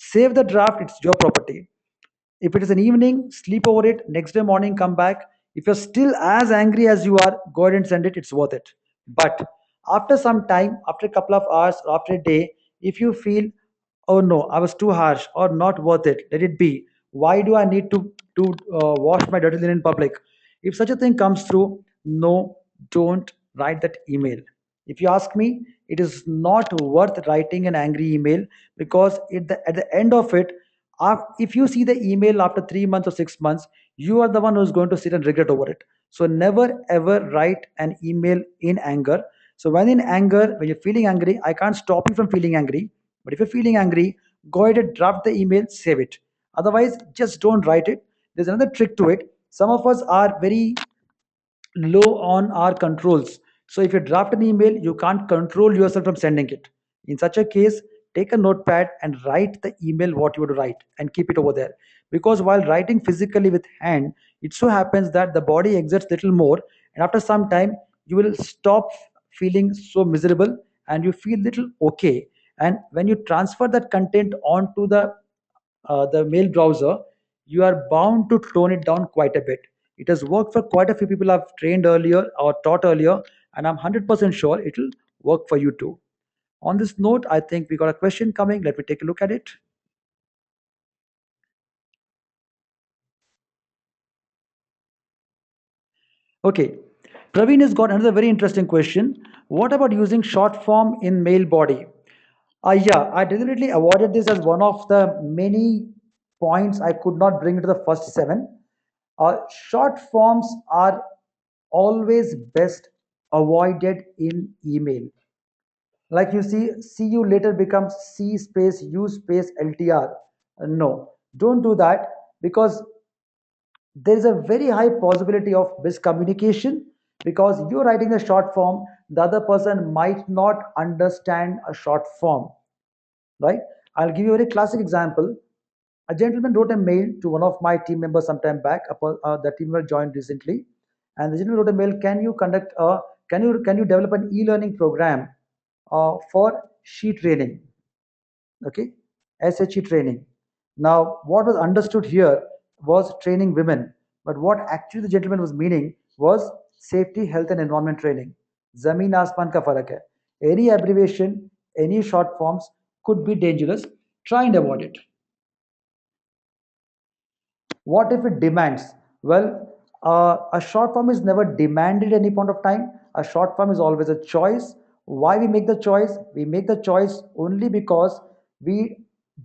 Save the draft, it's your property. If it is an evening, sleep over it. Next day morning, come back. If you're still as angry as you are, go ahead and send it. It's worth it. But after some time, after a couple of hours, or after a day, if you feel, oh no, I was too harsh or not worth it, let it be. Why do I need to wash my dirty linen in public? If such a thing comes through, no, don't write that email. If you ask me, it is not worth writing an angry email because at the end of it, if you see the email after 3 months or 6 months, you are the one who's going to sit and regret over it. So never ever write an email in anger. So when in anger, when you're feeling angry, I can't stop you from feeling angry, but if you're feeling angry, go ahead and draft the email, save it. Otherwise, just don't write it. There's another trick to it. Some of us are very low on our controls. So if you draft an email, you can't control yourself from sending it. In such a case, take a notepad and write the email what you would write and keep it over there. Because while writing physically with hand, it so happens that the body exerts little more, and after some time you will stop feeling so miserable and you feel little okay. And when you transfer that content onto the mail browser, you are bound to tone it down quite a bit. It has worked for quite a few people I've trained earlier or taught earlier, and I'm 100% sure it'll work for you too. On this note, I think we got a question coming. Let me take a look at it. Okay. Praveen has got another very interesting question. What about using short form in mail body? Yeah, I deliberately avoided this as one of the many points I could not bring into the first seven. Short forms are always best avoided in email. Like you see you later becomes C space U space LTR. No, don't do that, because there is a very high possibility of miscommunication, because you're writing a short form, the other person might not understand a short form, right? I'll give you a very classic example. A gentleman wrote a mail to one of my team members sometime back. The team member joined recently, and the gentleman wrote a mail. Can you develop an e-learning program for she training? Okay, SHE training. Now, what was understood here was training women, but what actually the gentleman was meaning was safety, health, and environment training. Zameen asman ka farak hai. Any abbreviation, any short forms could be dangerous. Try and avoid it. What if it demands? Well, a short form is never demanded at any point of time. A short form is always a choice. Why we make the choice? We make the choice only because we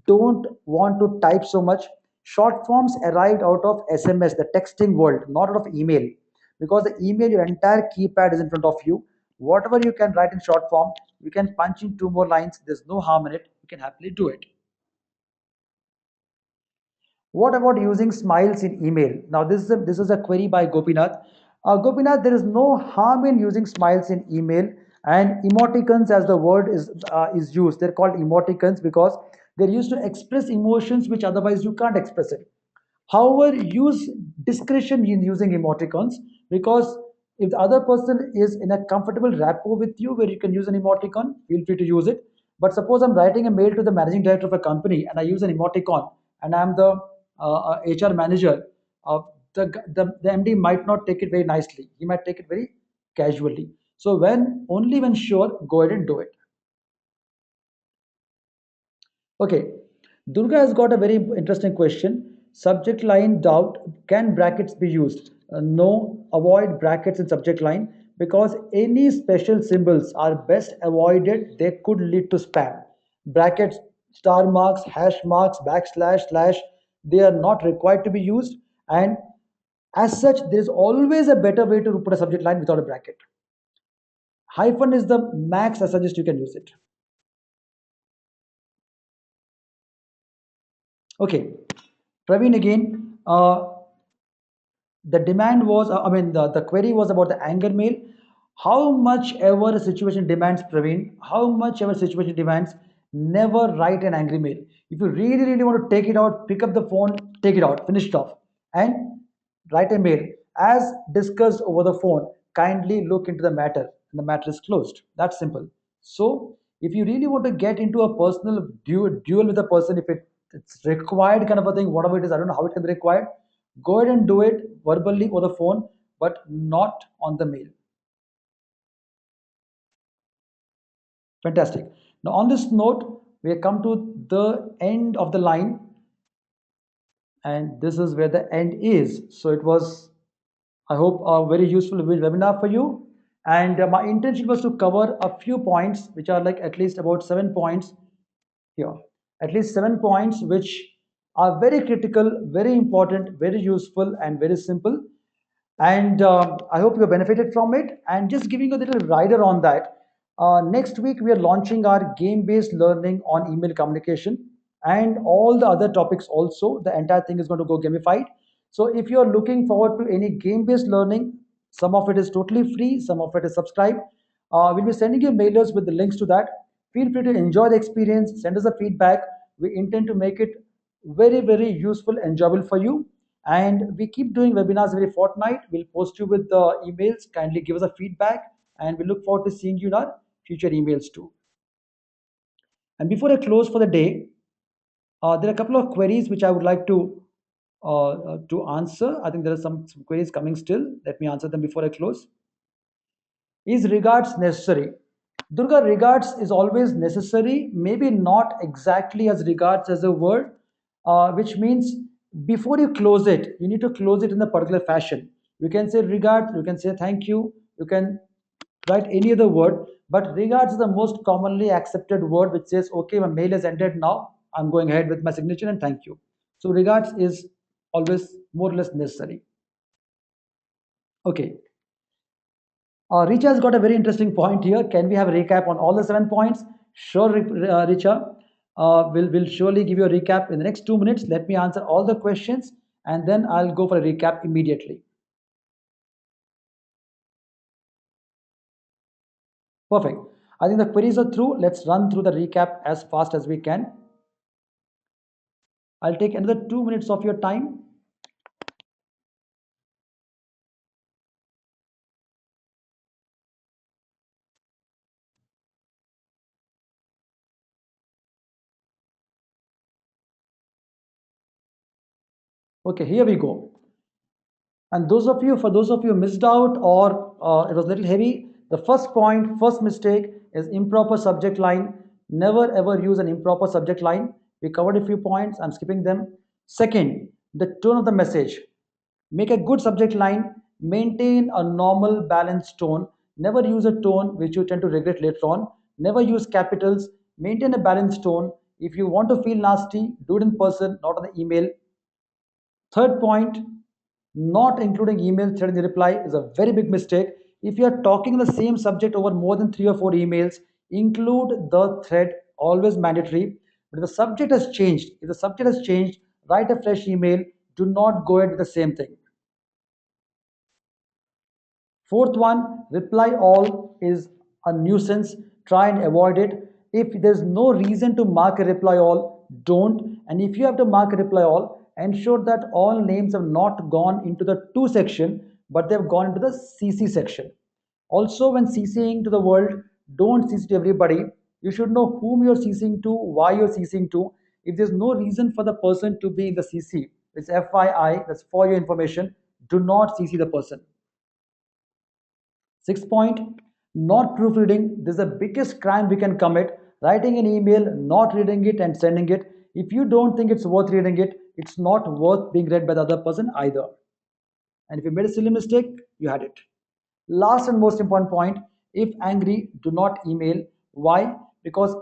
don't want to type so much. Short forms arrived out of SMS, the texting world, not out of email. Because the email, your entire keypad is in front of you. Whatever you can write in short form, you can punch in two more lines. There's no harm in it. You can happily do it. What about using smiles in email? Now, this is a query by Gopinath. Gopinath, there is no harm in using smiles in email, and emoticons, as the word is used. They're called emoticons because they're used to express emotions which otherwise you can't express it. However, use discretion in using emoticons, because if the other person is in a comfortable rapport with you where you can use an emoticon, feel free to use it. But suppose I'm writing a mail to the managing director of a company and I use an emoticon, and I'm the HR manager, the MD might not take it very nicely. He might take it very casually. So when sure, go ahead and do it. Okay, Durga has got a very interesting question. Subject line doubt, can brackets be used? No, avoid brackets in subject line, because any special symbols are best avoided. They could lead to spam. Brackets, star marks, hash marks, backslash, slash, they are not required to be used. And as such, there is always a better way to put a subject line without a bracket. Hyphen is the max I suggest you can use it. Okay, Praveen again. The demand was, the query was about the anger mail. How much ever a situation demands, Praveen, how much ever situation demands, never write an angry mail. If you really really want to take it out, pick up the phone, take it out, finish it off, and write a mail as discussed over the phone. Kindly look into the matter, and the matter is closed. That's simple. So if you really want to get into a personal duel with a person, if it's required kind of a thing, whatever it is, I don't know how it can be required, go ahead and do it verbally over the phone, but not on the mail. Fantastic. Now, on this note, we have come to the end of the line, and this is where the end is. So, it was, I hope, a very useful webinar for you. And my intention was to cover a few points, which are like at least about 7 points here. At least 7 points, which are very critical, very important, very useful, and very simple. And I hope you benefited from it. And just giving you a little rider on that, next week we are launching our game-based learning on email communication and all the other topics also. The entire thing is going to go gamified. So if you are looking forward to any game-based learning, some of it is totally free, some of it is subscribed. We'll be sending you mailers with the links to that. Feel free to enjoy the experience, send us a feedback. We intend to make it very, very useful, enjoyable for you. And we keep doing webinars every fortnight. We'll post you with the emails. Kindly give us a feedback, and we look forward to seeing you in our future emails too. And before I close for the day, there are a couple of queries which I would like to answer. I think there are some queries coming still. Let me answer them before I close. Is regards necessary? Durga, regards is always necessary, maybe not exactly as regards as a word, which means before you close it, you need to close it in a particular fashion. You can say regard, you can say thank you, you can write any other word, but regards is the most commonly accepted word which says, okay, my mail has ended now, I'm going ahead with my signature and thank you. So regards is always more or less necessary. Okay. Richa has got a very interesting point here. Can we have a recap on all the 7 points? Sure, Richa. We'll surely give you a recap in the next 2 minutes. Let me answer all the questions and then I'll go for a recap immediately. Perfect. I think the queries are through. Let's run through the recap as fast as we can. I'll take another 2 minutes of your time. Okay, here we go. And for those of you who missed out or it was a little heavy, the first point, first mistake is improper subject line. Never ever use an improper subject line. We covered a few points, I'm skipping them. Second, the tone of the message. Make a good subject line, maintain a normal balanced tone. Never use a tone which you tend to regret later on. Never use capitals. Maintain a balanced tone. If you want to feel nasty, do it in person, not on the email. Third point, not including email thread in the reply is a very big mistake. If you are talking the same subject over more than 3 or 4 emails, include the thread, always mandatory. But if the subject has changed, write a fresh email. Do not go ahead with the same thing. Fourth one, reply all is a nuisance. Try and avoid it. If there's no reason to mark a reply all, don't. And if you have to mark a reply all, ensure that all names have not gone into the to section, but they've gone into the CC section. Also, when CCing to the world, don't CC to everybody. You should know whom you're CCing to, why you're CCing to. If there's no reason for the person to be in the CC, it's FYI, that's for your information. Do not CC the person. Sixth point, not proofreading. This is the biggest crime we can commit. Writing an email, not reading it, and sending it. If you don't think it's worth reading it, it's not worth being read by the other person either. And if you made a silly mistake, you had it. Last and most important point, if angry, do not email. Why? Because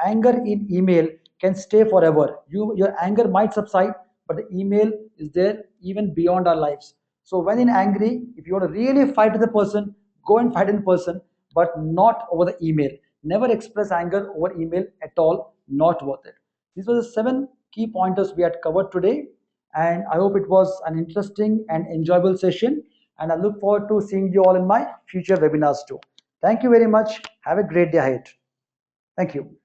anger in email can stay forever. Your anger might subside, but the email is there even beyond our lives. So when in angry, if you want to really fight with the person, go and fight in person, but not over the email. Never express anger over email at all. Not worth it. These were the 7 key pointers we had covered today, and I hope it was an interesting and enjoyable session. And I look forward to seeing you all in my future webinars too. Thank you very much. Have a great day ahead. Thank you.